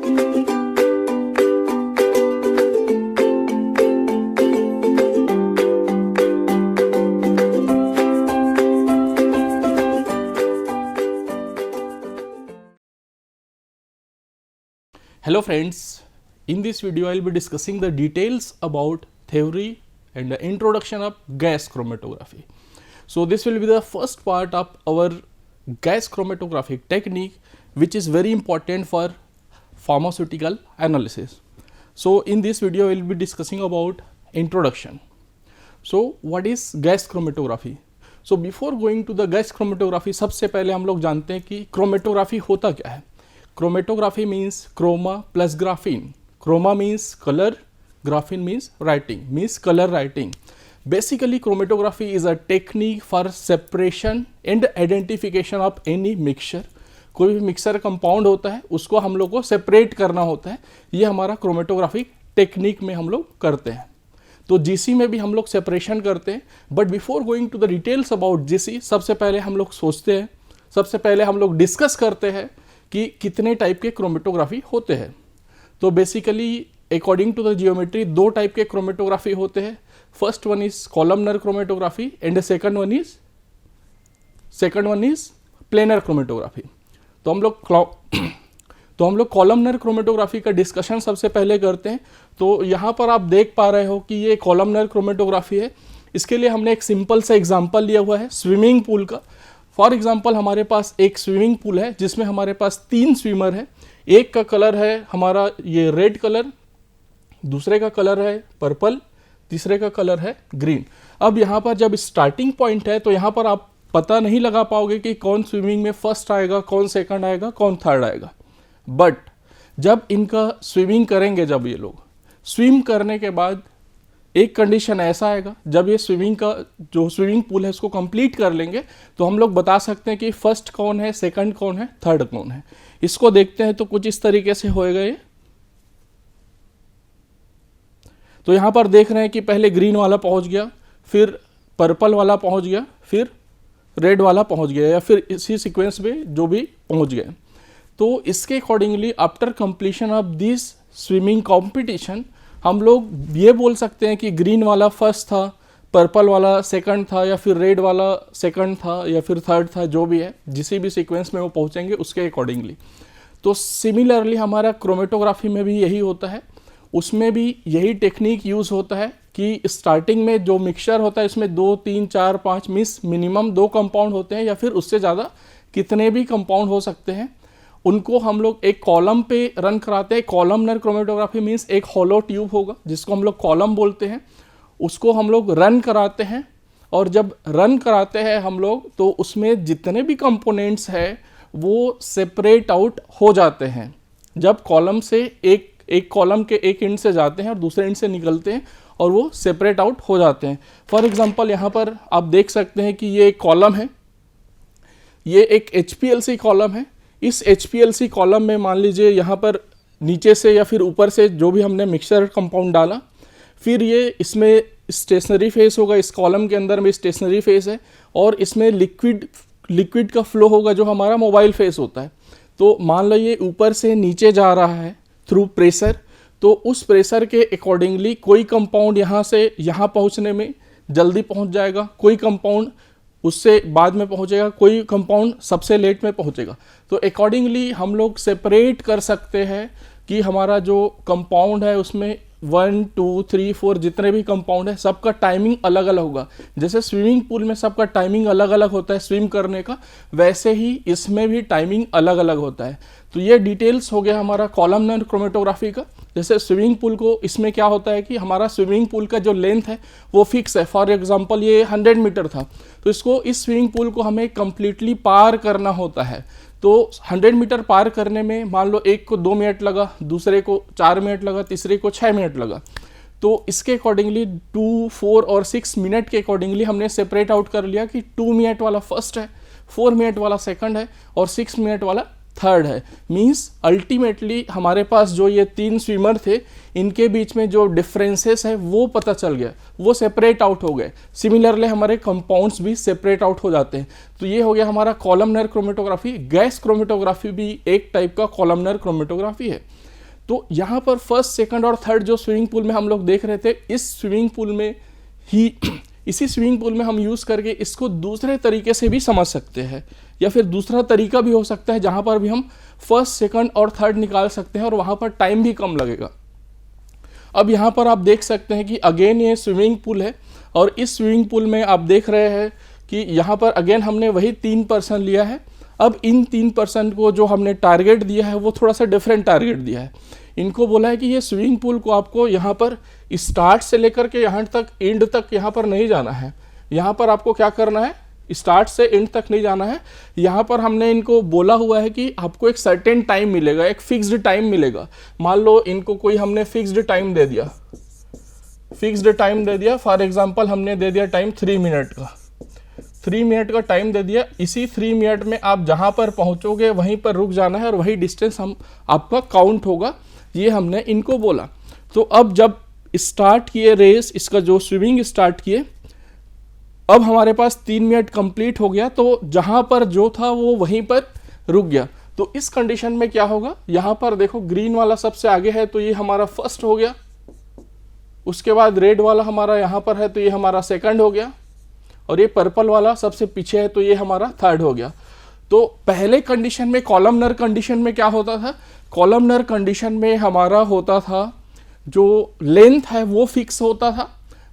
Hello friends, in this video I will be discussing the details about theory and the introduction of gas chromatography. So this will be the first part of our gas chromatographic technique, which is very important for pharmaceutical analysis. So in this video I will be discussing about introduction. So what is gas chromatography? So before going to the gas chromatography, सबसे पहले हम लोग जानते हैं कि chromatography होता क्या है. Chromatography means chroma plus graphene. Chroma means color, graphene means writing, means color writing. Basically chromatography is a technique for separation and identification of any mixture. कोई भी मिक्सर कंपाउंड होता है उसको हम लोग को सेपरेट करना होता है, ये हमारा क्रोमेटोग्राफिक टेक्निक में हम लोग करते हैं. तो जीसी में भी हम लोग सेपरेशन करते हैं. But before going to the details about GC, सबसे पहले हम लोग सोचते हैं, सबसे पहले हम लोग डिस्कस करते हैं कि कितने टाइप के क्रोमेटोग्राफी होते हैं. तो basically according to the geometry दो टाइप के क्रोमेटोग्राफी होते हैं. First one is columnar chromatography and second one is planar chromatography. तो हम लोग कॉलमनर क्रोमेटोग्राफी का डिस्कशन सबसे पहले करते हैं. तो यहाँ पर आप देख पा रहे हो कि ये कॉलमनर क्रोमेटोग्राफी है. इसके लिए हमने एक सिंपल सा एग्जांपल लिया हुआ है स्विमिंग पूल का. फॉर एग्जाम्पल हमारे पास एक स्विमिंग पूल है जिसमें हमारे पास 3 स्विमर है. एक का कलर है हमारा ये रेड कलर, दूसरे का कलर है पर्पल, तीसरे का कलर है ग्रीन. अब यहाँ पर जब स्टार्टिंग पॉइंट है तो यहाँ पर आप पता नहीं लगा पाओगे कि कौन स्विमिंग में फर्स्ट आएगा, कौन सेकंड आएगा, कौन थर्ड आएगा. बट जब इनका स्विमिंग करेंगे, जब ये लोग स्विम करने के बाद एक कंडीशन ऐसा आएगा, जब ये स्विमिंग का जो स्विमिंग पूल है उसको कंप्लीट कर लेंगे तो हम लोग बता सकते हैं कि फर्स्ट कौन है, सेकंड कौन है, थर्ड कौन है. इसको देखते हैं तो कुछ इस तरीके से होएगा ये. तो यहाँ पर देख रहे हैं कि पहले ग्रीन वाला पहुँच गया, फिर पर्पल वाला पहुँच गया, फिर रेड वाला पहुँच गया, या फिर इसी सीक्वेंस में जो भी पहुँच गए. तो इसके accordingly after completion of this swimming competition हम लोग ये बोल सकते हैं कि ग्रीन वाला फर्स्ट था, पर्पल वाला सेकंड था, या फिर रेड वाला सेकंड था, या फिर थर्ड था, जो भी है जिस भी सीक्वेंस में वो पहुंचेंगे उसके अकॉर्डिंगली. तो सिमिलरली हमारा क्रोमेटोग्राफी में भी यही होता है. उसमें भी यही टेक्निक यूज़ होता है कि स्टार्टिंग में जो मिक्सचर होता है इसमें 2, 3, 4, 5 मिनिमम 2 कंपाउंड होते हैं, या फिर उससे ज़्यादा कितने भी कंपाउंड हो सकते हैं. उनको हम लोग एक कॉलम पे रन कराते हैं. कॉलमनर क्रोमेटोग्राफी मीन्स एक हॉलो ट्यूब होगा जिसको हम लोग कॉलम बोलते हैं, उसको हम लोग रन कराते हैं. और जब रन कराते हैं हम लोग तो उसमें जितने भी कंपोनेंट्स हैं वो सेपरेट आउट हो जाते हैं. जब कॉलम से एक कॉलम के एक एंड से जाते हैं और दूसरे एंड से निकलते हैं और वो सेपरेट आउट हो जाते हैं. फॉर एग्जाम्पल यहाँ पर आप देख सकते हैं कि ये एक कॉलम है, ये एक HPLC कॉलम है. इस HPLC कॉलम में मान लीजिए यहाँ पर नीचे से या फिर ऊपर से जो भी हमने मिक्सचर कंपाउंड डाला, फिर ये इसमें स्टेशनरी फेस होगा, इस कॉलम के अंदर में स्टेशनरी फेस है, और इसमें लिक्विड का फ्लो होगा जो हमारा मोबाइल फेस होता है. तो मान लो ये ऊपर से नीचे जा रहा है थ्रू प्रेशर, तो उस प्रेशर के अकॉर्डिंगली कोई कंपाउंड यहाँ से यहाँ पहुँचने में जल्दी पहुँच जाएगा, कोई कंपाउंड उससे बाद में पहुंचेगा, कोई कंपाउंड सबसे लेट में पहुंचेगा. तो अकॉर्डिंगली हम लोग सेपरेट कर सकते हैं कि हमारा जो कंपाउंड है उसमें 1, 2, 3, 4 जितने भी कंपाउंड है सबका टाइमिंग अलग अलग होगा. जैसे स्विमिंग पूल में सबका टाइमिंग अलग अलग होता है स्विम करने का, वैसे ही इसमें भी टाइमिंग अलग अलग होता है. तो ये डिटेल्स हो गया हमारा कॉलमनर क्रोमेटोग्राफी का. जैसे स्विमिंग पूल को, इसमें क्या होता है कि हमारा स्विमिंग पूल का जो लेंथ है वो फिक्स है. फॉर एग्जांपल ये 100 मीटर था, तो इसको इस स्विमिंग पूल को हमें कम्प्लीटली पार करना होता है. तो 100 मीटर पार करने में मान लो एक को 2 मिनट लगा, दूसरे को 4 मिनट लगा, तीसरे को 6 मिनट लगा. तो इसके अकॉर्डिंगली 2, 4 और 6 मिनट के अकॉर्डिंगली हमने सेपरेट आउट कर लिया कि 2 मिनट वाला फर्स्ट है, 4 मिनट वाला सेकंड है और 6 मिनट वाला थर्ड है. मीन्स अल्टीमेटली हमारे पास जो ये 3 स्विमर थे इनके बीच में जो डिफरेंसेस है वो पता चल गया, वो सेपरेट आउट हो गए. सिमिलरली हमारे कंपाउंड्स भी सेपरेट आउट हो जाते हैं. तो ये हो गया हमारा कॉलमनर क्रोमेटोग्राफी. गैस क्रोमेटोग्राफी भी एक टाइप का कॉलमनर क्रोमेटोग्राफी है. तो यहाँ पर फर्स्ट, सेकंड और थर्ड जो स्विमिंग पूल में हम लोग देख रहे थे, इस स्विमिंग पूल में ही इसी स्विमिंग पूल में हम यूज़ करके इसको दूसरे तरीके से भी समझ सकते हैं, या फिर दूसरा तरीका भी हो सकता है जहाँ पर भी हम फर्स्ट, सेकंड और थर्ड निकाल सकते हैं और वहाँ पर टाइम भी कम लगेगा। अब यहाँ पर आप देख सकते हैं कि अगेन ये स्विमिंग पूल है, और इस स्विमिंग पूल में आप देख रहे हैं कि यहाँ पर अगेन हमने वही 3% लिया है। अब इन 3% को जो हमने टारगेट दिया है वो थोड़ा सा डिफरेंट टारगेट दिया है। इनको बोला है कि ये स्विमिंग पूल को आपको यहाँ पर स्टार्ट से लेकर के यहाँ तक, एंड तक यहाँ पर नहीं जाना है। यहाँ पर आपको क्या करना है, स्टार्ट से एंड तक नहीं जाना है। यहाँ पर हमने इनको बोला हुआ है कि आपको एक सर्टेन टाइम मिलेगा, एक फिक्स्ड टाइम मिलेगा। मान लो इनको कोई हमने फिक्स्ड टाइम दे दिया, फॉर एग्जांपल हमने दे दिया टाइम 3 मिनट का, 3 मिनट का टाइम दे दिया। इसी 3 मिनट में आप जहाँ पर पहुँचोगे वहीं पर रुक जाना है और वही डिस्टेंस आपका काउंट होगा, ये हमने इनको बोला। तो अब जब स्टार्ट किए रेस, इसका जो स्विमिंग स्टार्ट किए, अब हमारे पास 3 मिनट कंप्लीट हो गया, तो जहां पर जो था वो वहीं पर रुक गया। तो इस कंडीशन में क्या होगा, यहां पर देखो ग्रीन वाला सबसे आगे है तो ये हमारा फर्स्ट हो गया, उसके बाद रेड वाला हमारा यहां पर है तो ये हमारा सेकंड हो गया, और ये पर्पल वाला सबसे पीछे है तो ये हमारा थर्ड हो गया। तो पहले कंडीशन में, कॉलमनर कंडीशन में क्या होता था, कॉलमनर कंडीशन में हमारा होता था जो लेंथ है वो फिक्स होता था,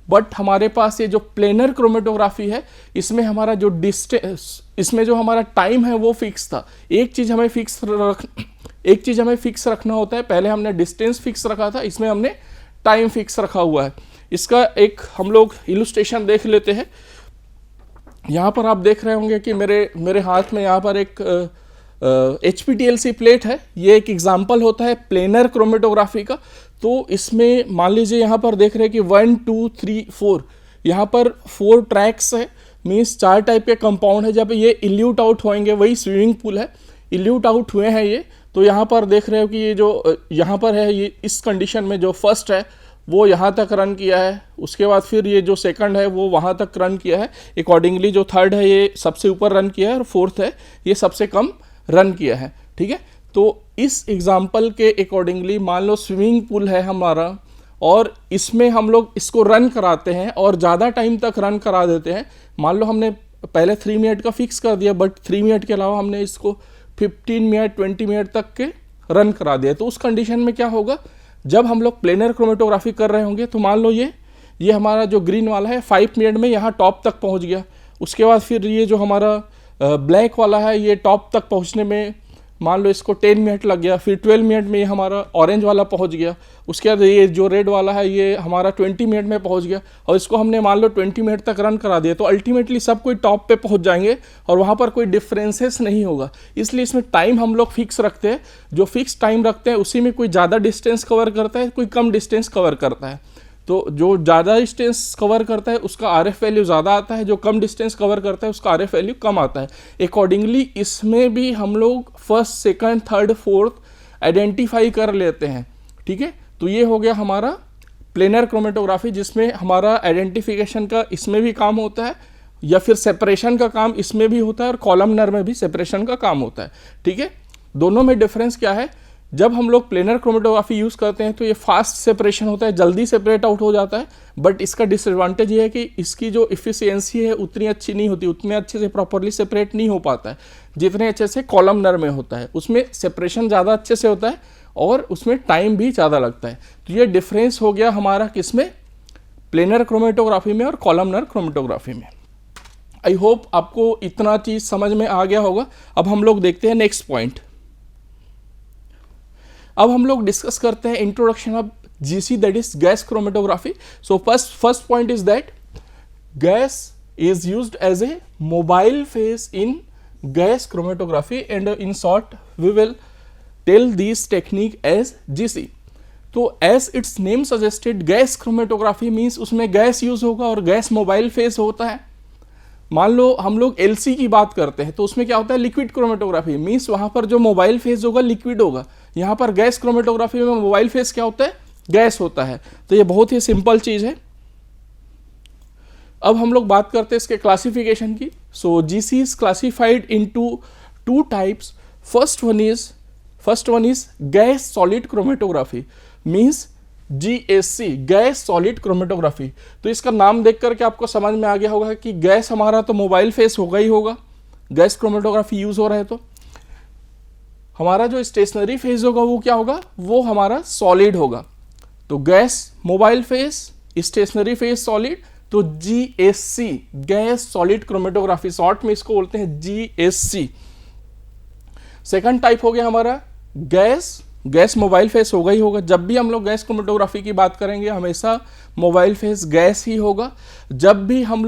बट हमारे पास ये जो प्लेनर क्रोमेटोग्राफी है इसमें हमारा जो डिस्टेंस, इसमें जो हमारा टाइम है वो फिक्स था। एक चीज़ हमें फिक्स रखना होता है। पहले हमने डिस्टेंस फिक्स रखा था, इसमें हमने टाइम फिक्स रखा हुआ है। इसका एक हम लोग इलुस्ट्रेशन देख लेते हैं। यहाँ पर आप देख रहे होंगे कि मेरे हाथ में यहाँ पर एक HPTLC प्लेट है। ये एक एग्जाम्पल होता है प्लेनर क्रोमेटोग्राफी का। तो इसमें मान लीजिए यहाँ पर देख रहे हैं कि 1 2 3 4, यहाँ पर 4 ट्रैक्स है, मीन्स 4 टाइप के कंपाउंड है। जब ये इल्यूट आउट होंगे, वही स्विमिंग पूल है, इल्यूट आउट हुए हैं ये, तो यहाँ पर देख रहे हो कि ये जो यहाँ पर है, ये इस कंडीशन में जो फर्स्ट है वो यहाँ तक रन किया है, उसके बाद फिर ये जो सेकंड है वो वहाँ तक रन किया है, अकॉर्डिंगली जो थर्ड है ये सबसे ऊपर रन किया है, और फोर्थ है ये सबसे कम रन किया है। ठीक है, तो इस एग्जाम्पल के अकॉर्डिंगली मान लो स्विमिंग पूल है हमारा, और इसमें हम लोग इसको रन कराते हैं और ज़्यादा टाइम तक रन करा देते हैं। मान लो हमने पहले 3 मिनट का फिक्स कर दिया, बट 3 मिनट के अलावा हमने इसको 15 मिनट 20 मिनट तक के रन करा दिया। तो उस कंडीशन में क्या होगा, जब हम लोग प्लेनर क्रोमेटोग्राफी कर रहे होंगे तो मान लो ये हमारा जो ग्रीन वाला है 5 मिनट में यहाँ टॉप तक पहुँच गया, उसके बाद फिर ये जो हमारा ब्लैक वाला है ये टॉप तक पहुँचने में मान लो इसको 10 मिनट लग गया, फिर 12 मिनट में ये हमारा ऑरेंज वाला पहुंच गया, उसके बाद ये जो रेड वाला है ये हमारा 20 मिनट में पहुंच गया, और इसको हमने मान लो 20 मिनट तक रन करा दिया। तो अल्टीमेटली सब कोई टॉप पे पहुंच जाएंगे और वहाँ पर कोई डिफरेंसेस नहीं होगा। इसलिए इसमें टाइम हम लोग फिक्स रखते हैं, जो फिक्स टाइम रखते हैं उसी में कोई ज़्यादा डिस्टेंस कवर करता है, कोई कम डिस्टेंस कवर करता है। तो जो ज़्यादा डिस्टेंस कवर करता है उसका RF वैल्यू ज़्यादा आता है, जो कम डिस्टेंस कवर करता है उसका RF वैल्यू कम आता है। अकॉर्डिंगली इसमें भी हम लोग first, second, third, fourth identify कर लेते हैं। ठीक है, तो ये हो गया हमारा प्लेनर क्रोमेटोग्राफी, जिसमें हमारा आइडेंटिफिकेशन का इसमें भी काम होता है, या फिर सेपरेशन का काम इसमें भी होता है, और कॉलमनर में भी सेपरेशन का काम होता है। ठीक है, दोनों में डिफरेंस क्या है, जब हम लोग प्लेनर क्रोमेटोग्राफी यूज़ करते हैं तो ये फास्ट सेपरेशन होता है, जल्दी सेपरेट आउट हो जाता है, बट इसका डिसएडवांटेज ये है कि इसकी जो इफिशियंसी है उतनी अच्छी नहीं होती, उतने अच्छे से प्रॉपरली सेपरेट नहीं हो पाता है जितने अच्छे से कॉलमनर में होता है। उसमें सेपरेशन ज़्यादा अच्छे से होता है और उसमें टाइम भी ज़्यादा लगता है। तो ये डिफरेंस हो गया हमारा किसमें, प्लेनर क्रोमेटोग्राफी में और कॉलमनर क्रोमेटोग्राफी में। आई होप आपको इतना चीज़ समझ में आ गया होगा। अब हम लोग देखते हैं नेक्स्ट पॉइंट। अब हम लोग डिस्कस करते हैं introduction of GC, that is gas chromatography. So first point is that gas is used as a mobile phase in gas chromatography, and in short we will tell this technique as GC। तो as its name suggested, gas chromatography means उसमें gas use होगा और gas mobile face होता है। मान लो हम लोग LC की बात करते हैं तो उसमें क्या होता है, लिक्विड क्रोमेटोग्राफी मीन्स वहाँ पर जो मोबाइल फेस होगा लिक्विड होगा। यहाँ पर गैस क्रोमेटोग्राफी में मोबाइल फेस क्या होता है, गैस होता है। तो ये बहुत ही सिंपल चीज़ है। अब हम लोग बात करते हैं इसके क्लासिफिकेशन की। सो GC is classified into 2 types. First one is first one is gas solid chromatography, means GSC, gas solid chromatography. तो इसका नाम देख करके आपको समझ में आ गया होगा कि गैस हमारा तो मोबाइल फेस होगा ही होगा, गैस क्रोमेटोग्राफी यूज हो रहा है। तो हमारा जो स्टेशनरी फेज होगा वो क्या होगा, वो हमारा सॉलिड होगा। तो gas mobile face, stationary phase solid, तो GSC, gas solid chromatography, short में इसको बोलते हैं GSC। सेकंड टाइप हो गया हमारा गैस मोबाइल फेस होगा ही होगा। जब भी हम लोग गैस क्रोमेटोग्राफी की बात करेंगे हमेशा मोबाइल फेस गैस ही होगा। जब भी हम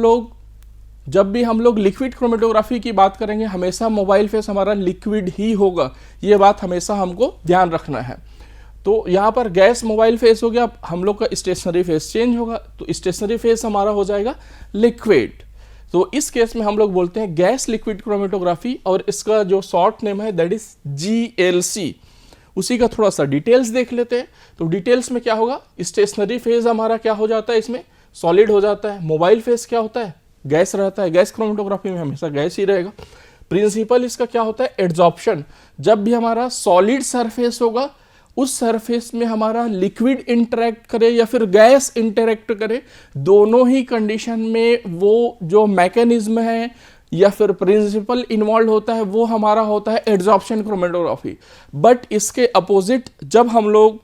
लोग लिक्विड क्रोमेटोग्राफी की बात करेंगे हमेशा मोबाइल फेस हमारा लिक्विड ही होगा। ये बात हमेशा हमको ध्यान रखना है। तो यहाँ पर गैस मोबाइल फेस हो गया, हम लोग का स्टेशनरी फेस चेंज होगा, तो स्टेशनरी फेस हमारा हो जाएगा लिक्विड। तो इस केस में हम लोग बोलते हैं गैस लिक्विड क्रोमेटोग्राफी, और इसका जो शॉर्ट नेम है दैट इज GLC। उसी का थोड़ा सा डिटेल्स देख लेते हैं। तो डिटेल्स में क्या होगा, स्टेशनरी फेज हमारा क्या हो जाता है, इसमें सॉलिड हो जाता है। मोबाइल फेज क्या होता है, गैस रहता है। गैस क्रोमेटोग्राफी में हमेशा गैस ही रहेगा। प्रिंसिपल इसका क्या होता है, एड्जॉर्प्शन। जब भी हमारा सॉलिड सरफेस होगा उस सरफेस में हमारा लिक्विड इंटरेक्ट करे या फिर गैस इंटरेक्ट करे, दोनों ही कंडीशन में वो जो मैकेनिज्म है या फिर प्रिंसिपल इन्वॉल्व होता है वो हमारा होता है एड्जॉर्प्शन क्रोमेटोग्राफी। बट इसके अपोजिट जब हम लोग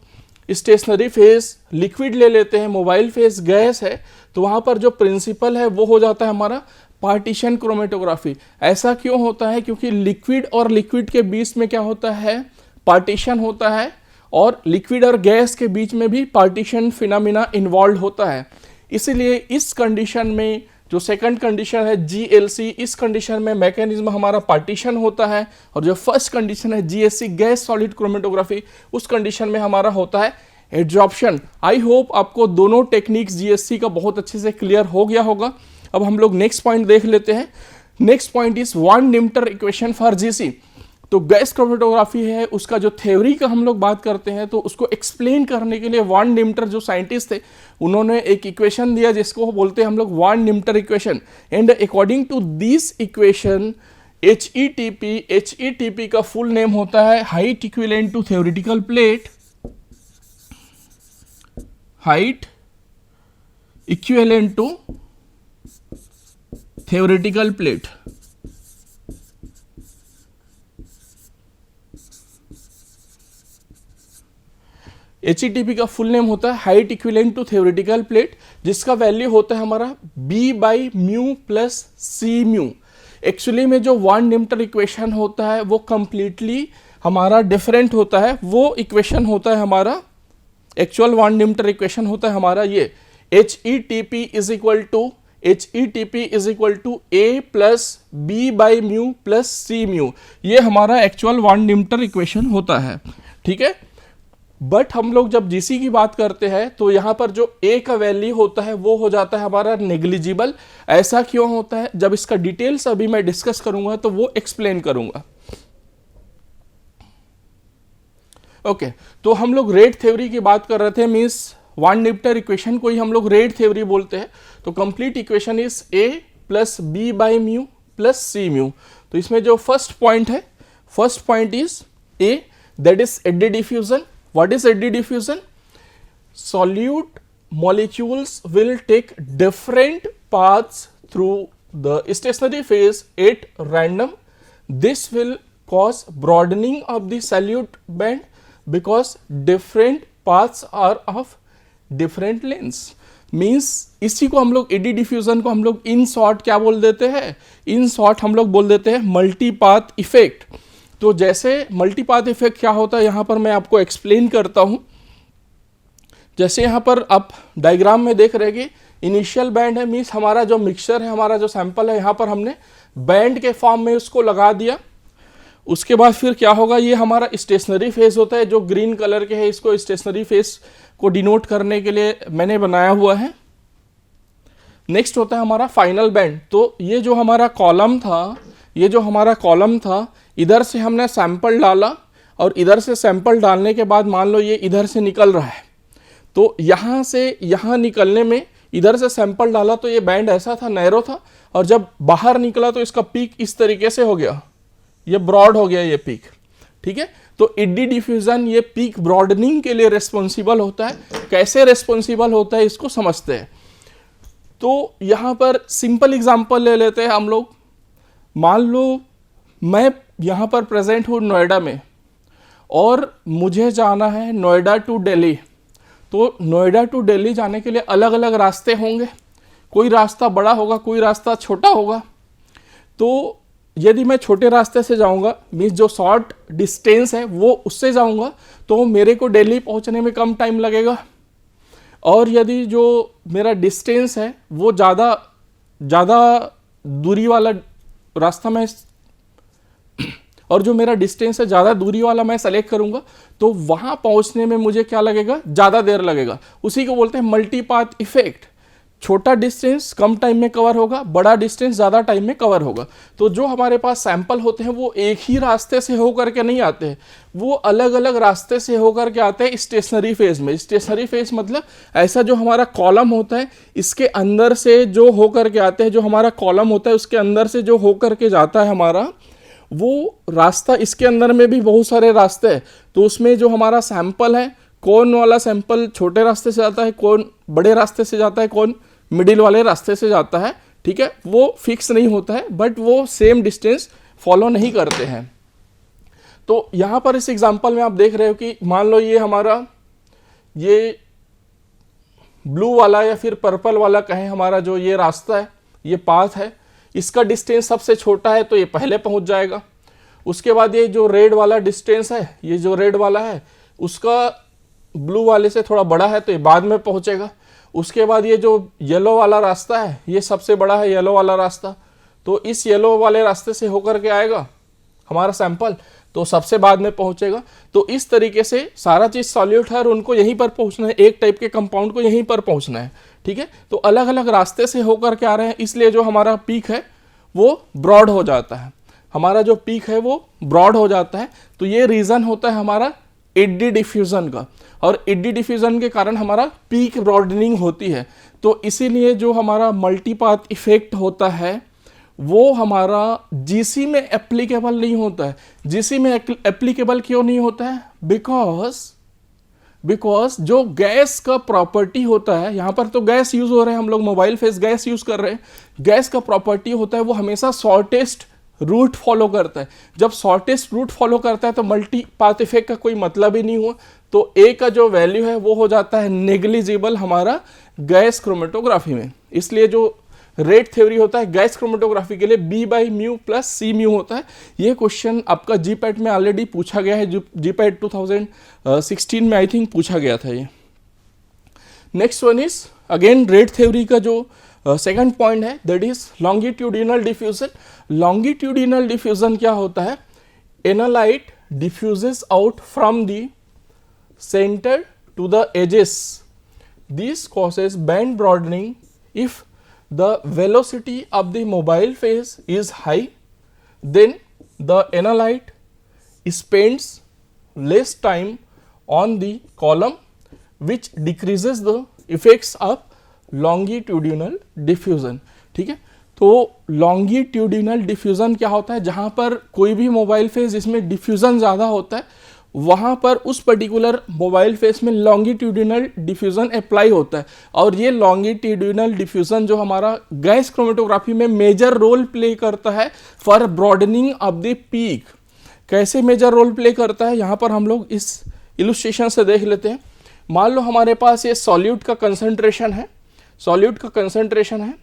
स्टेशनरी फेज लिक्विड ले लेते हैं, मोबाइल फेज गैस है, तो वहाँ पर जो प्रिंसिपल है वो हो जाता है हमारा पार्टीशन क्रोमेटोग्राफी। ऐसा क्यों होता है, क्योंकि लिक्विड और लिक्विड के बीच में क्या होता है, पार्टीशन होता है, और लिक्विड और गैस के बीच में भी पार्टीशन फिनोमिना इन्वॉल्व होता है। इसीलिए इस कंडीशन में जो सेकंड कंडीशन है GLC, इस कंडीशन में मैकेनिज्म हमारा पार्टीशन होता है, और जो फर्स्ट कंडीशन है GSC, गैस सॉलिड क्रोमेटोग्राफी, उस कंडीशन में हमारा होता है एड्जॉर्प्शन। आई होप आपको दोनों टेक्निक्स GSC का बहुत अच्छे से क्लियर हो गया होगा। अब हम लोग नेक्स्ट पॉइंट देख लेते हैं। Next point is van Deemter equation for GC। तो गैस क्रोमेटोग्राफी है, उसका जो थ्योरी का हम लोग बात करते हैं, तो उसको एक्सप्लेन करने के लिए वान निम्टर जो साइंटिस्ट थे उन्होंने एक इक्वेशन दिया जिसको बोलते हैं हम लोग van Deemter equation. And according to this equation HETP का फुल नेम होता है height equivalent to theoretical plate, height equivalent to theoretical plate. HETP का फुल नेम होता है height equivalent to theoretical plate, जिसका वैल्यू होता है हमारा B/μ प्लस C/μ। एक्चुअली में जो वान निम्टर इक्वेशन होता है वो कंप्लीटली हमारा डिफरेंट होता है। वो इक्वेशन होता है हमारा, एक्चुअल वान निम्टर इक्वेशन होता है हमारा ये HETP is equal to A plus B/μ plus C/μ। ये हमारा एक्चुअल वान निम्टर इक्वेशन होता है, ठीक है। बट हम लोग जब GC की बात करते हैं तो यहाँ पर जो A का वैल्यू होता है वो हो जाता है हमारा नेग्लिजिबल। ऐसा क्यों होता है, जब इसका डिटेल्स अभी मैं डिस्कस करूंगा तो वो एक्सप्लेन करूंगा। ओके, तो हम लोग रेट थ्योरी की बात कर रहे थे, मीन्स वान निम्टर इक्वेशन को ही हम लोग रेट थ्योरी बोलते हैं। तो complete equation is A plus B/μ plus C/μ। तो इसमें जो फर्स्ट पॉइंट है, first point is A, that is eddy diffusion. What is eddy diffusion? Solute molecules will take different paths through the stationary phase at random. This will cause broadening of the solute band because different paths are of different lengths. Means इसी को हम लोग AD diffusion को हम लोग in short क्या बोल देते हैं, इन शॉर्ट हम लोग बोल देते हैं मल्टीपाथ इफेक्ट। तो जैसे मल्टीपाथ इफेक्ट क्या होता है यहाँ पर मैं आपको एक्सप्लेन करता हूँ। जैसे यहाँ पर आप डायग्राम में देख रहे हैं कि इनिशियल बैंड है, मीन्स हमारा जो मिक्सचर है, हमारा जो सैंपल है, यहाँ पर हमने बैंड के फॉर्म में उसको लगा दिया। उसके बाद फिर क्या होगा, ये हमारा स्टेशनरी फेज होता है जो ग्रीन कलर के है, इसको स्टेशनरी फेज को डिनोट करने के लिए मैंने बनाया हुआ है। नेक्स्ट होता है हमारा फाइनल बैंड। तो ये जो हमारा कॉलम था, इधर से हमने सैंपल डाला और इधर से सैंपल डालने के बाद मान लो ये इधर से निकल रहा है, तो यहाँ से यहाँ निकलने में इधर से सैंपल डाला तो ये बैंड ऐसा था, नैरो था, और जब बाहर निकला तो इसका पीक इस तरीके से हो गया, ये ब्रॉड हो गया ये पीक, ठीक है। तो ईडी डिफ्यूजन ये पीक ब्रॉडनिंग के लिए रिस्पॉन्सिबल होता है। कैसे रिस्पॉन्सिबल होता है इसको समझते हैं। तो यहाँ पर सिंपल एग्जांपल ले लेते हैं हम लोग। मान लो मैं यहाँ पर प्रेजेंट हूँ नोएडा में और मुझे जाना है नोएडा टू दिल्ली। तो नोएडा टू दिल्ली जाने के लिए अलग अलग रास्ते होंगे, कोई रास्ता बड़ा होगा, कोई रास्ता छोटा होगा। तो यदि मैं छोटे रास्ते से जाऊंगा, मीन्स जो शॉर्ट डिस्टेंस है वो उससे जाऊंगा, तो मेरे को दिल्ली पहुंचने में कम टाइम लगेगा। और यदि जो मेरा डिस्टेंस है वो ज़्यादा दूरी वाला रास्ता मैं और जो मेरा डिस्टेंस है ज़्यादा दूरी वाला मैं सेलेक्ट करूंगा, तो वहाँ पहुँचने में मुझे क्या लगेगा, ज़्यादा देर लगेगा। उसी को बोलते हैं मल्टीपाथ इफेक्ट। छोटा डिस्टेंस कम टाइम में कवर होगा, बड़ा डिस्टेंस ज़्यादा टाइम में कवर होगा। तो जो हमारे पास सैंपल होते हैं वो एक ही रास्ते से होकर के नहीं आते हैं, वो अलग अलग रास्ते से होकर के आते हैं स्टेशनरी फेज में। स्टेशनरी फेज मतलब ऐसा जो हमारा कॉलम होता है इसके अंदर से जो होकर के आते हैं, जो हमारा कॉलम होता है उसके अंदर से जो होकर के जाता है हमारा वो रास्ता। इसके अंदर में भी बहुत सारे रास्ते हैं, तो उसमें जो हमारा सैंपल है, कौन वाला सैंपल छोटे रास्ते से जाता है, कौन बड़े रास्ते से जाता है, कौन मिडिल वाले रास्ते से जाता है, ठीक है, वो फिक्स नहीं होता है, बट वो सेम डिस्टेंस फॉलो नहीं करते हैं। तो यहाँ पर इस एग्जांपल में आप देख रहे हो कि मान लो ये हमारा ये ब्लू वाला या फिर पर्पल वाला कहें हमारा जो ये रास्ता है, ये पाथ है, इसका डिस्टेंस सबसे छोटा है तो ये पहले पहुंच जाएगा। उसके बाद ये जो रेड वाला डिस्टेंस है, ये जो रेड वाला है उसका ब्लू वाले से थोड़ा बड़ा है तो ये बाद में पहुंचेगा। उसके बाद ये जो येलो वाला रास्ता है ये सबसे बड़ा है, येलो वाला रास्ता, तो इस येलो वाले रास्ते से होकर के आएगा हमारा सैंपल, तो सबसे बाद में पहुंचेगा। तो इस तरीके से सारा चीज़ सॉल्यूट है और उनको यहीं पर पहुंचना है, एक टाइप के कंपाउंड को यहीं पर पहुंचना है, ठीक है। तो अलग अलग रास्ते से होकर के आ रहे हैं, इसलिए जो हमारा पीक है वो ब्रॉड हो जाता है, हमारा जो पीक है वो ब्रॉड हो जाता है। तो ये रीज़न होता है हमारा ईडी डिफ्यूज़न का, और ईडी डिफ्यूज़न के कारण हमारा पीक ब्रॉडनिंग होती है। तो इसीलिए जो हमारा मल्टीपाथ इफेक्ट होता है वो हमारा जीसी में एप्लीकेबल नहीं होता है। जीसी में एप्लीकेबल क्यों नहीं होता है? बिकॉज जो गैस का प्रॉपर्टी होता है, यहाँ पर तो गैस यूज हो रहा है, हम लोग मोबाइल फेस गैस यूज कर रहे हैं, गैस का प्रॉपर्टी होता है वो हमेशा शॉर्टेस्ट रूट फॉलो करता है। जब शॉर्टेस्ट रूट फॉलो करता है तो मल्टीपाथ इफेक्ट का कोई मतलब ही नहीं हुआ, तो ए का जो वैल्यू है वो हो जाता है नेग्लिजिबल हमारा गैस क्रोमेटोग्राफी में। इसलिए जो रेट थ्योरी होता है गैस क्रोमेटोग्राफी के लिए B/μ + C/μ होता है। ये क्वेश्चन आपका जीपैट में ऑलरेडी पूछा गया है, जीपैट 2016 में आई थिंक पूछा गया था ये। Next one is again rate theory का जो सेकंड पॉइंट है, that is longitudinal diffusion. Longitudinal diffusion क्या होता है? Analyte diffuses out from the centre to the edges. This causes band broadening if the velocity of the mobile phase is high, then the analyte spends less time on the column, which decreases the effects of longitudinal diffusion। ठीक है, तो longitudinal diffusion क्या होता है? जहाँ पर कोई भी मोबाइल फेज इसमें डिफ्यूजन ज़्यादा होता है, वहाँ पर उस पर्टिकुलर मोबाइल फेस में लॉन्गिट्यूडिनल डिफ्यूज़न अप्लाई होता है। और ये लॉन्गिट्यूडिनल डिफ्यूज़न जो हमारा गैस क्रोमेटोग्राफी में मेजर रोल प्ले करता है for broadening of the peak. कैसे मेजर रोल प्ले करता है, यहाँ पर हम लोग इस इलुस्ट्रेशन से देख लेते हैं। मान लो हमारे पास ये सॉल्यूट का कंसंट्रेशन है, सॉल्यूट का कंसंट्रेशन है,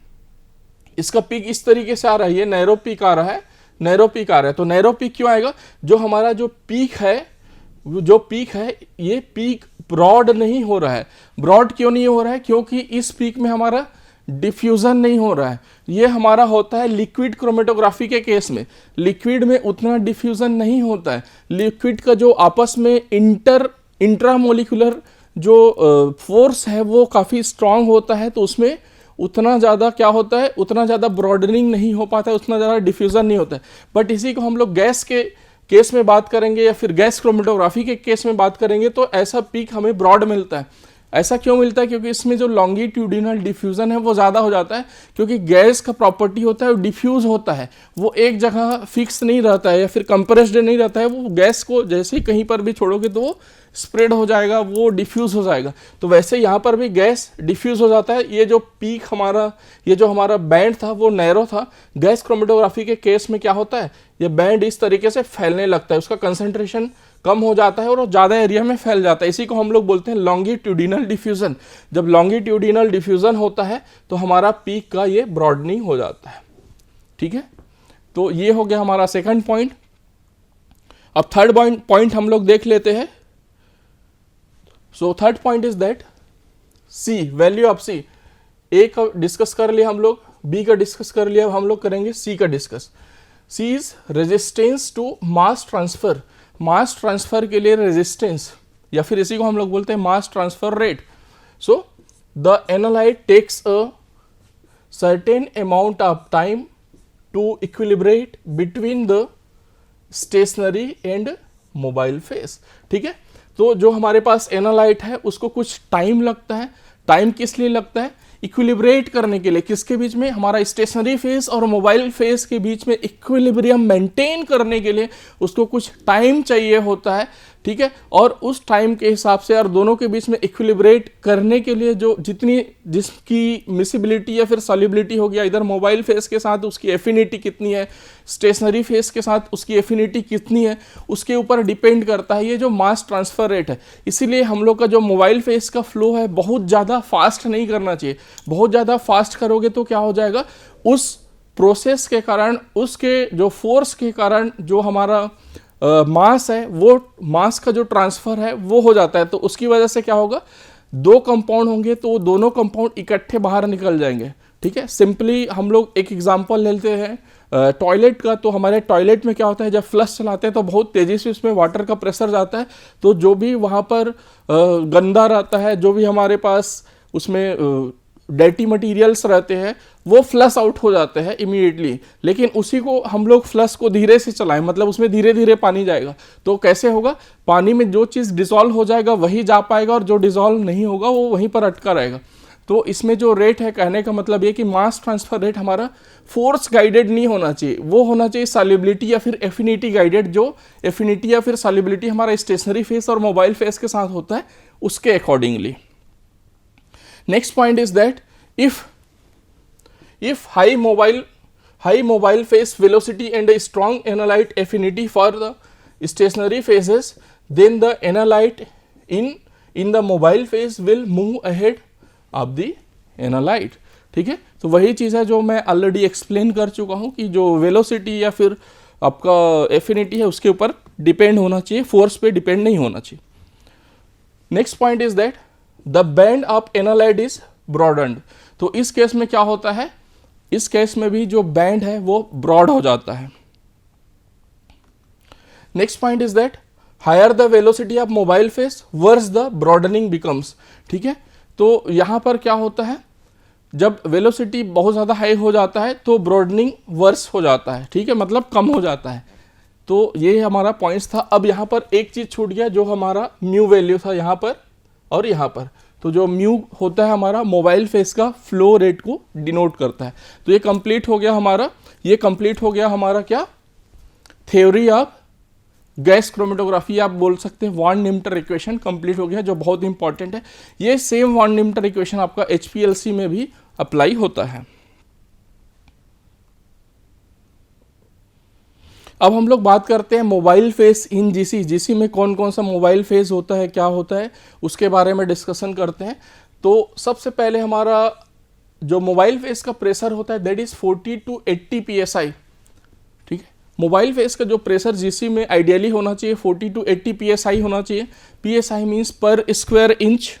इसका पीक इस तरीके से आ रहा है, ये नैरो पीक आ रहा है, नैरो पीक आ रहा है। तो नैरो पीक क्यों आएगा? जो हमारा जो पीक है ये पीक ब्रॉड नहीं हो रहा है। ब्रॉड क्यों नहीं हो रहा है? क्योंकि इस पीक में हमारा डिफ्यूजन नहीं हो रहा है। ये हमारा होता है लिक्विड क्रोमेटोग्राफी के केस में, लिक्विड में उतना डिफ्यूजन नहीं होता है। लिक्विड का जो आपस में इंट्रामोलिकुलर जो फोर्स है वो काफ़ी स्ट्रांग होता है, तो उसमें उतना ज़्यादा क्या होता है, उतना ज़्यादा ब्रॉडनिंग नहीं हो पाता है, उतना ज़्यादा डिफ्यूजन नहीं होता है। बट इसी को हम लोग गैस के केस में बात करेंगे या फिर गैस क्रोमेटोग्राफी के केस में बात करेंगे तो ऐसा पीक हमें ब्रॉड मिलता है। ऐसा क्यों मिलता है? क्योंकि इसमें जो लॉन्गिट्यूडिनल डिफ्यूजन है वो ज़्यादा हो जाता है, क्योंकि गैस का प्रॉपर्टी होता है वो डिफ्यूज होता है, वो एक जगह फिक्स नहीं रहता है या फिर कंप्रेस्ड नहीं रहता है। वो गैस को जैसे ही कहीं पर भी छोड़ोगे तो वो स्प्रेड हो जाएगा, वो डिफ्यूज हो जाएगा। तो वैसे यहाँ पर भी गैस डिफ्यूज हो जाता है। ये जो पीक हमारा, ये जो हमारा बैंड था वो नैरो था। गैस क्रोमेटोग्राफी के केस में क्या होता है, ये बैंड इस तरीके से फैलने लगता है, उसका कंसंट्रेशन कम हो जाता है और वो ज़्यादा एरिया में फैल जाता है। इसी को हम लोग बोलते हैं लॉन्गिट्यूडिनल डिफ्यूजन। जब लॉन्गिट्यूडिनल डिफ्यूजन होता है तो हमारा पीक का ये ब्रॉडनिंग हो जाता है। ठीक है, तो ये हो गया हमारा सेकंड पॉइंट। अब थर्ड पॉइंट हम लोग देख लेते हैं। So third point is that C, value of C. A का डिस्कस कर लिया हम लोग, बी का डिस्कस कर लिया, अब हम लोग करेंगे सी का discuss. C is resistance to mass transfer. Mass transfer के लिए रेजिस्टेंस, या फिर इसी को हम लोग बोलते हैं mass transfer rate. So the analyte takes a certain amount of time to equilibrate between the stationary and mobile phase. ठीक है, तो जो हमारे पास एनालाइट है उसको कुछ टाइम लगता है। टाइम किस लिए लगता है? इक्विलिब्रेट करने के लिए। किसके बीच में? हमारा स्टेशनरी फेस और मोबाइल फेस के बीच में इक्विलिब्रियम मेंटेन करने के लिए उसको कुछ टाइम चाहिए होता है। ठीक है, और उस टाइम के हिसाब से और दोनों के बीच में इक्विलिब्रेट करने के लिए जो जिसकी मिसिबिलिटी या फिर सॉल्युबिलिटी हो गया, इधर मोबाइल फेस के साथ उसकी एफिनिटी कितनी है, स्टेशनरी फेस के साथ उसकी एफिनिटी कितनी है, उसके ऊपर डिपेंड करता है ये जो मास ट्रांसफर रेट है। इसीलिए हम लोग का जो मोबाइल फेस का फ्लो है बहुत ज़्यादा फास्ट नहीं करना चाहिए। बहुत ज़्यादा फास्ट करोगे तो क्या हो जाएगा, उस प्रोसेस के कारण, उसके जो फोर्स के कारण जो हमारा मास है, वो मास का जो ट्रांसफर है वो हो जाता है। तो उसकी वजह से क्या होगा, दो कंपाउंड होंगे तो दोनों कंपाउंड इकट्ठे बाहर निकल जाएंगे। ठीक है, सिंपली हम लोग एक एग्जांपल लेते हैं टॉयलेट का। तो हमारे टॉयलेट में क्या होता है, जब फ्लश चलाते हैं तो बहुत तेज़ी से उसमें वाटर का प्रेशर जाता है, तो जो भी वहाँ पर गंदा रहता है, जो भी हमारे पास उसमें डर्टी मटेरियल्स रहते हैं वो फ्लश आउट हो जाते हैं इमीडिएटली। लेकिन उसी को हम लोग फ्लश को धीरे से चलाएं, मतलब उसमें धीरे धीरे पानी जाएगा, तो कैसे होगा, पानी में जो चीज़ डिसॉल्व हो जाएगा वही जा पाएगा और जो डिसॉल्व नहीं होगा वो वहीं पर अटका रहेगा। तो इसमें जो रेट है, कहने का मतलब ये कि मास ट्रांसफर रेट हमारा फोर्स गाइडेड नहीं होना चाहिए, वो होना चाहिए सॉल्युबिलिटी या फिर एफिनिटी गाइडेड। जो एफिनिटी या फिर सॉल्युबिलिटी हमारा स्टेशनरी फेस और मोबाइल फेस के साथ होता है उसके accordingly. Next point is that if high mobile phase velocity and a strong analyte affinity for the stationary phases, then the analyte in the mobile phase will move ahead of the analyte। ठीक है, तो वही चीज़ है जो मैं already explain कर चुका हूँ कि जो वेलोसिटी या फिर आपका एफिनिटी है उसके ऊपर डिपेंड होना चाहिए, फोर्स पे डिपेंड नहीं होना चाहिए। Next point is that the band of analyte is broadened. तो इस केस में क्या होता है, इस केस में भी जो बैंड है वो ब्रॉड हो जाता है। Next point is that higher the velocity of mobile phase worse the broadening becomes. ठीक है, तो यहां पर क्या होता है, जब वेलोसिटी बहुत ज़्यादा हाई हो जाता है तो ब्रॉडनिंग वर्स हो जाता है। ठीक है, मतलब कम हो जाता है। तो ये हमारा पॉइंट्स था। अब यहाँ पर एक चीज़ छूट गया, जो हमारा म्यू वैल्यू था यहाँ पर और यहाँ पर। तो जो म्यू होता है हमारा मोबाइल फेस का फ्लो रेट को डिनोट करता है। तो ये कंप्लीट हो गया हमारा, ये कंप्लीट हो गया हमारा क्या, थ्योरी ऑफ गैस क्रोमेटोग्राफी आप बोल सकते हैं। वॉन निम्टर इक्वेशन कंप्लीट हो गया, जो बहुत इंपॉर्टेंट है। ये सेम वॉन निम्टर इक्वेशन आपका HPLC में भी अप्लाई होता है। अब हम लोग बात करते हैं मोबाइल फेस इन जीसी। जीसी में कौन कौन सा मोबाइल फेस होता है, क्या होता है, उसके बारे में डिस्कशन करते हैं। तो सबसे पहले हमारा जो मोबाइल फेस का प्रेशर होता है दैट इज 40 to 80 PSI। ठीक है, मोबाइल फेस का जो प्रेशर जीसी में आइडियली होना चाहिए 40 to 80 PSI होना चाहिए। PSI मीन्स पर square inch.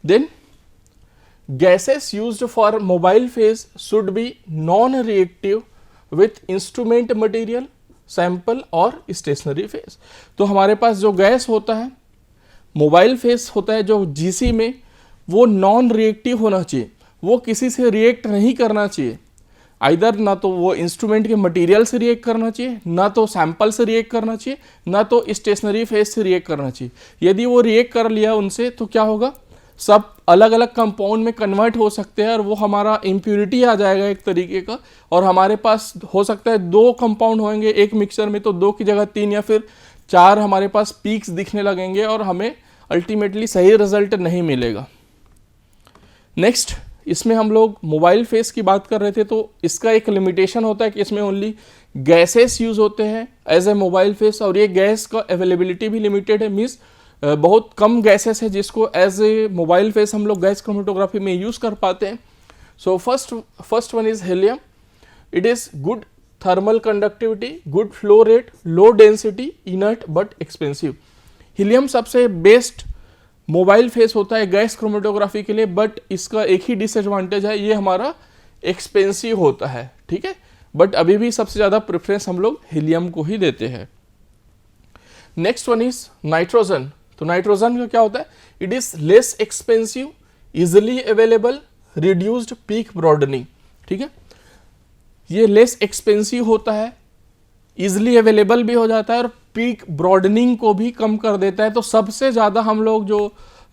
Then gases used for mobile face should be non reactive with instrument material, sample और स्टेशनरी फेस। तो हमारे पास जो गैस होता है, मोबाइल फेस होता है जो जीसी में, वो नॉन रिएक्टिव होना चाहिए, वो किसी से रिएक्ट नहीं करना चाहिए। आइदर ना तो वो इंस्ट्रूमेंट के मटेरियल से रिएक्ट करना चाहिए, ना तो सैंपल से रिएक्ट करना चाहिए, ना तो स्टेशनरी फेस से रिएक्ट करना चाहिए। यदि वो रिएक्ट कर लिया उनसे तो क्या होगा, सब अलग अलग कंपाउंड में कन्वर्ट हो सकते हैं और वो हमारा इम्प्योरिटी आ जाएगा एक तरीके का। और हमारे पास हो सकता है 2 कंपाउंड होंगे एक मिक्सचर में, तो 2 की जगह 3 या फिर 4 हमारे पास पीक्स दिखने लगेंगे और हमें अल्टीमेटली सही रिजल्ट नहीं मिलेगा। नेक्स्ट, इसमें हम लोग मोबाइल फेस की बात कर रहे थे, तो इसका एक लिमिटेशन होता है कि इसमें ओनली गैसेस यूज होते हैं एज ए मोबाइल फेस, और ये गैस का अवेलेबिलिटी भी लिमिटेड है। मीन्स बहुत कम गैसेस है जिसको एज ए मोबाइल फेस हम लोग गैस क्रोमेटोग्राफी में यूज कर पाते हैं। So first one is helium. It is good thermal conductivity, good flow rate, low density, inert but expensive. Helium सबसे बेस्ट मोबाइल फेस होता है गैस क्रोमेटोग्राफी के लिए, बट इसका एक ही डिसएडवांटेज है, ये हमारा एक्सपेंसिव होता है, ठीक है। बट अभी भी सबसे ज़्यादा प्रेफरेंस हम लोग हीलियम को ही देते हैं। Next one is nitrogen. तो नाइट्रोजन का क्या होता है? It is less expensive, easily available, reduced peak broadening, ठीक है। ये लेस एक्सपेंसिव होता है, इजिली अवेलेबल भी हो जाता है और पीक ब्रॉडनिंग को भी कम कर देता है। तो सबसे ज़्यादा हम लोग जो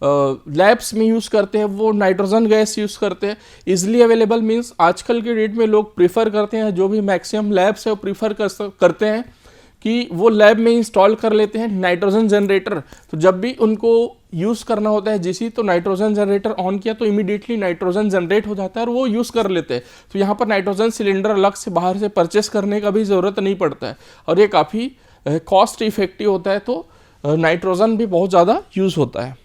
लैब्स में यूज़ करते हैं वो नाइट्रोजन गैस यूज़ करते हैं। इजिली अवेलेबल मीन्स आजकल के डेट में लोग प्रीफर करते हैं, जो भी मैक्सिमम लैब्स है वो प्रीफर करते हैं कि वो लैब में इंस्टॉल कर लेते हैं नाइट्रोजन जनरेटर। तो जब भी उनको यूज़ करना होता है जीसी, तो नाइट्रोजन जनरेटर ऑन किया तो इमीडिएटली नाइट्रोजन जनरेट हो जाता है और वो यूज़ कर लेते हैं। तो यहाँ पर नाइट्रोजन सिलेंडर अलग से बाहर से परचेस करने का भी ज़रूरत नहीं पड़ता है और ये काफ़ी कॉस्ट इफेक्टिव होता है। तो नाइट्रोजन भी बहुत ज़्यादा यूज़ होता है।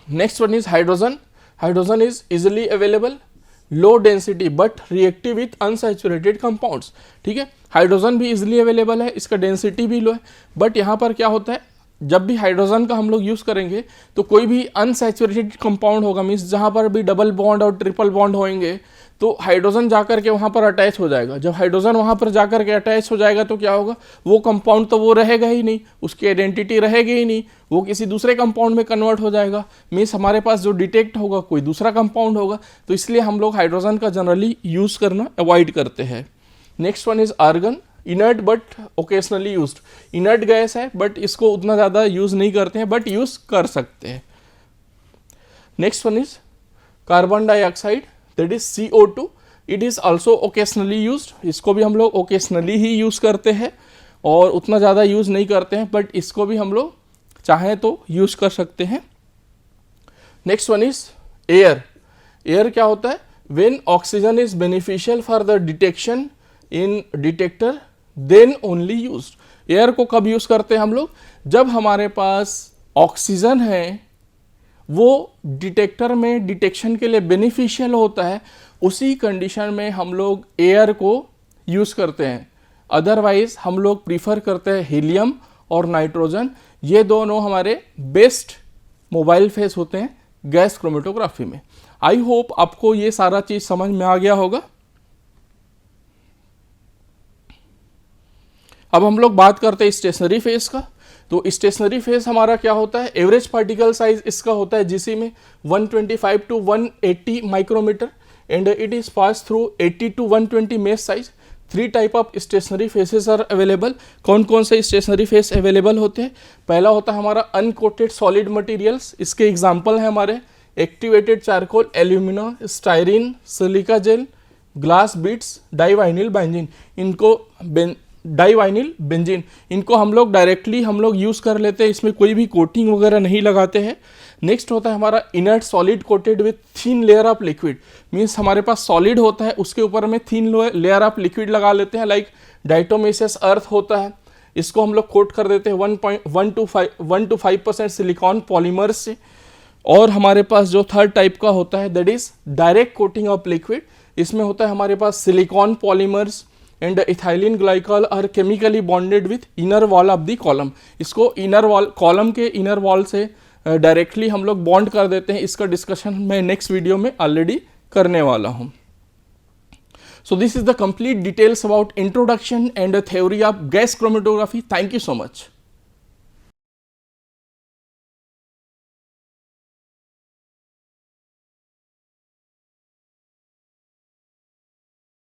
Next one is hydrogen. Hydrogen is easily available, low density but reactive with unsaturated compounds, ठीक है। हाइड्रोजन भी इजिली अवेलेबल है, इसका डेंसिटी भी लो है, बट यहाँ पर क्या होता है, जब भी हाइड्रोजन का हम लोग यूज़ करेंगे तो कोई भी अनसैचुरेटेड कंपाउंड होगा, मीन्स जहाँ पर भी डबल बॉन्ड और ट्रिपल बॉन्ड होंगे तो हाइड्रोजन जाकर के वहाँ पर अटैच हो जाएगा। जब हाइड्रोजन वहाँ पर जाकर के अटैच हो जाएगा तो क्या होगा, वो कंपाउंड तो वो रहेगा ही नहीं, उसकी आइडेंटिटी रहेगी ही नहीं, वो किसी दूसरे कंपाउंड में कन्वर्ट हो जाएगा। मीन्स हमारे पास जो डिटेक्ट होगा कोई दूसरा कंपाउंड होगा। तो इसलिए हम लोग हाइड्रोजन का जनरली यूज़ करना अवॉइड करते हैं। Next one is argon. Inert but occasionally used. Inert gas है बट इसको उतना ज़्यादा यूज़ नहीं करते हैं, बट यूज़ कर सकते हैं। Next one is carbon dioxide, that is CO2। It is also occasionally used. इसको भी हम लोग ओकेजनली ही यूज़ करते हैं और उतना ज़्यादा यूज़ नहीं करते हैं, बट इसको भी हम लोग चाहें तो यूज़ कर सकते हैं। Next one is air. Air क्या होता है? When oxygen is beneficial for the detection in detector then only used. Air को कब यूज़ करते हैं हम लोग? जब हमारे पास ऑक्सीजन है, वो डिटेक्टर में डिटेक्शन के लिए बेनिफिशियल होता है, उसी कंडीशन में हम लोग एयर को यूज़ करते हैं। अदरवाइज हम लोग प्रीफर करते हैं हीलियम और नाइट्रोजन। ये दोनों हमारे बेस्ट मोबाइल फेस होते हैं गैस क्रोमेटोग्राफी में। आई होप आपको ये सारा चीज़ समझ में आ गया होगा। अब हम लोग बात करते हैं स्टेशनरी फेस का। तो स्टेशनरी फेस हमारा क्या होता है? एवरेज पार्टिकल साइज इसका होता है जीसी में 125 to 180 micrometre and it is pass through 80 to 120 mesh size. 3 type of stationary phases are available. कौन कौन से स्टेशनरी फेस अवेलेबल होते हैं? पहला होता है हमारा अनकोटेड सॉलिड मटेरियल्स। इसके एग्जाम्पल हैं हमारे activated charcoal, alumina, styrene, silica gel, glass beads, divinyl benzene. इनको हम लोग डायरेक्टली यूज़ कर लेते हैं, इसमें कोई भी कोटिंग वगैरह नहीं लगाते हैं। नेक्स्ट होता है हमारा inert solid coated with thin layer of liquid. Means हमारे पास सॉलिड होता है, उसके ऊपर में थिन लेयर ऑफ लिक्विड लगा लेते हैं, लाइक डाइटोमेसियस अर्थ होता है, इसको हम लोग कोट कर देते हैं 1 to 5% सिलिकॉन पॉलीमर से। और हमारे पास जो थर्ड टाइप का होता है that is direct coating of liquid. इसमें होता है हमारे पास silicone polymers and ethylene glycol are chemically bonded with inner wall of the column. इसको इनर वॉल, कॉलम के इनर वॉल से डायरेक्टली हम लोग बॉन्ड कर देते हैं। इसका डिस्कशन मैं नेक्स्ट वीडियो में ऑलरेडी करने वाला हूँ। So this is the complete details about introduction and theory of gas chromatography. Thank you so much.